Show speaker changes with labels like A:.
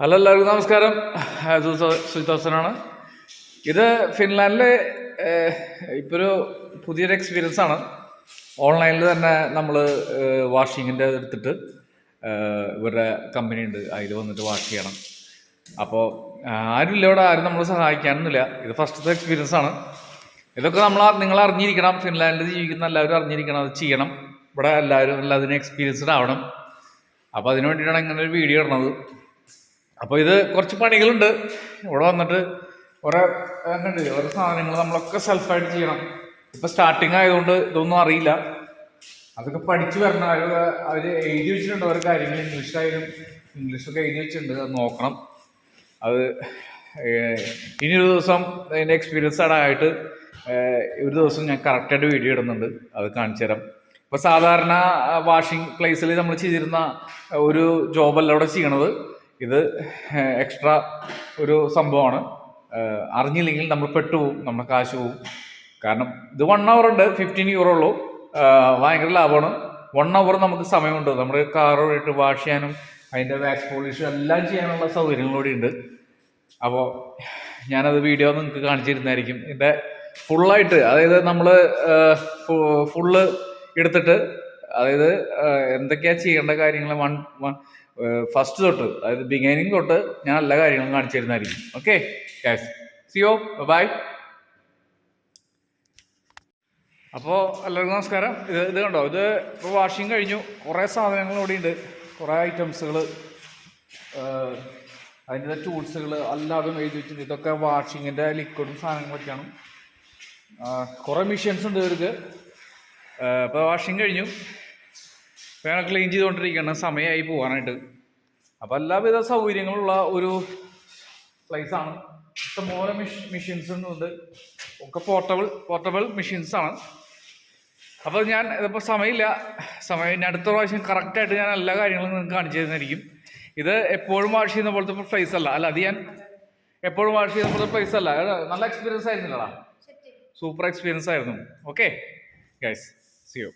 A: Hello എല്ലാവർക്കും നമസ്കാരം. സുജിതോസനാണ്. ഇത് ഫിൻലാൻഡിൽ ഇപ്പോൾ ഒരു പുതിയൊരു എക്സ്പീരിയൻസ് ആണ്. ഓൺലൈനിൽ തന്നെ നമ്മൾ വാഷിങ്ങിൻ്റെ എടുത്തിട്ട് ഇവരുടെ കമ്പനി ഉണ്ട്, അതിൽ വന്നിട്ട് വാഷ് ചെയ്യണം. അപ്പോൾ ആരുമില്ല ഇവിടെ, ആരും നമ്മൾ സഹായിക്കാനൊന്നുമില്ല. ഇത് ഫസ്റ്റത്തെ എക്സ്പീരിയൻസ് ആണ്. ഇതൊക്കെ നിങ്ങൾ അറിഞ്ഞിരിക്കണം. ഫിൻലാൻഡിൽ ജീവിക്കുന്ന എല്ലാവരും അറിഞ്ഞിരിക്കണം, അത് ചെയ്യണം. ഇവിടെ എല്ലാത്തിനും എക്സ്പീരിയൻസ്ഡ് ആവണം. അപ്പോൾ അതിന് വേണ്ടിയിട്ടാണ് ഇങ്ങനെ ഒരു വീഡിയോ ഇടുന്നത്. അപ്പോൾ ഇത് കുറച്ച് പണികളുണ്ട്. ഇവിടെ വന്നിട്ട് ഓരോ സാധനങ്ങൾ നമ്മളൊക്കെ സെൽഫായിട്ട് ചെയ്യണം. ഇപ്പം സ്റ്റാർട്ടിങ് ആയതുകൊണ്ട് ഇതൊന്നും അറിയില്ല. അതൊക്കെ പഠിച്ചു വരണം. അവർ എഴുതി വെച്ചിട്ടുണ്ട് ഓരോ കാര്യങ്ങൾ, ഇംഗ്ലീഷൊക്കെ എഴുതി വെച്ചിട്ടുണ്ട്. അത് നോക്കണം. അത് ഇനിയൊരു ദിവസം അതിൻ്റെ എക്സ്പീരിയൻസ് ആയിട്ട് ഒരു ദിവസം ഞാൻ കറക്റ്റായിട്ട് വീഡിയോ ഇടുന്നുണ്ട്, അത് കാണിച്ചു തരാം. ഇപ്പോൾ സാധാരണ വാഷിംഗ് പ്ലേസിൽ നമ്മൾ ചെയ്തിരുന്ന ഒരു ജോബല്ല ഇവിടെ ചെയ്യണത്. ഇത് എക്സ്ട്രാ ഒരു സംഭവമാണ്. അറിഞ്ഞില്ലെങ്കിൽ നമ്മൾ പെട്ടുപോകും, നമ്മുടെ കാശ് പോവും. കാരണം ഇത് 1 hour ഉണ്ട്, 15 euro ഉള്ളൂ. ഭയങ്കര ലാഭമാണ്. 1 hour നമുക്ക് സമയമുണ്ട്. നമ്മുടെ കാറോട്ട് വാഷ് ചെയ്യാനും അതിൻ്റെ വാക്സ് പോളിഷും എല്ലാം ചെയ്യാനുള്ള സൗകര്യങ്ങളൂടെ ഉണ്ട്. അപ്പോൾ ഞാനത് വീഡിയോ നിങ്ങൾക്ക് കാണിച്ചിരുന്നതായിരിക്കും. ഇതിൻ്റെ ഫുള്ളായിട്ട്, അതായത് നമ്മൾ ഫുള്ള് എടുത്തിട്ട്, അതായത് എന്തൊക്കെയാണ് ചെയ്യേണ്ട കാര്യങ്ങൾ ഫസ്റ്റ് തൊട്ട്, അതായത് ബിഗിനിങ് തൊട്ട് ഞാൻ എല്ലാ കാര്യങ്ങളും കാണിച്ചു തരുന്നതായിരിക്കും. Okay guys, see you, bye. അപ്പോൾ എല്ലാവർക്കും നമസ്കാരം. ഇത് കണ്ടോ, ഇത് ഇപ്പോൾ വാഷിങ് കഴിഞ്ഞു. കുറേ സാധനങ്ങൾ ഇവിടെ ഉണ്ട്, കുറേ ഐറ്റംസുകൾ, അതിൻ്റെ ടൂൾസുകൾ എല്ലാതും എഴുതി വെച്ചിട്ടുണ്ട്. ഇതൊക്കെ വാഷിങ്ങിൻ്റെ ലിക്വിഡും സാധനങ്ങളൊക്കെയാണ്. കുറേ മെഷീൻസ് ഉണ്ട് ഇവർക്ക്. ഇപ്പോൾ വാഷിങ് കഴിഞ്ഞു, വേണം ക്ലീൻ ചെയ്തുകൊണ്ടിരിക്കണം, സമയമായി പോകാനായിട്ട്. അപ്പോൾ എല്ലാവിധ സൗകര്യങ്ങളുള്ള ഒരു പ്ലേസാണ്. ഇഷ്ടംപോലെ മെഷീൻസ് ഉണ്ട്, ഒക്കെ പോർട്ടബിൾ മെഷീൻസാണ്. അപ്പോൾ ഞാൻ ഇതിപ്പോൾ സമയം അടുത്ത പ്രാവശ്യം കറക്റ്റായിട്ട് ഞാൻ എല്ലാ കാര്യങ്ങളും നിങ്ങൾക്ക് കാണിച്ചു തരുന്നതായിരിക്കും. ഇത് എപ്പോഴും വാഷ് ചെയ്യുന്ന പോലത്തെ പ്ലേസ് അല്ല. അത് ഞാൻ എപ്പോഴും വാഷ് ചെയ്യുന്ന പോലത്തെ പ്ലേസ് അല്ല. നല്ല എക്സ്പീരിയൻസ് ആയിരുന്നില്ലടാ, സൂപ്പർ എക്സ്പീരിയൻസ് ആയിരുന്നു. Okay guys, see U.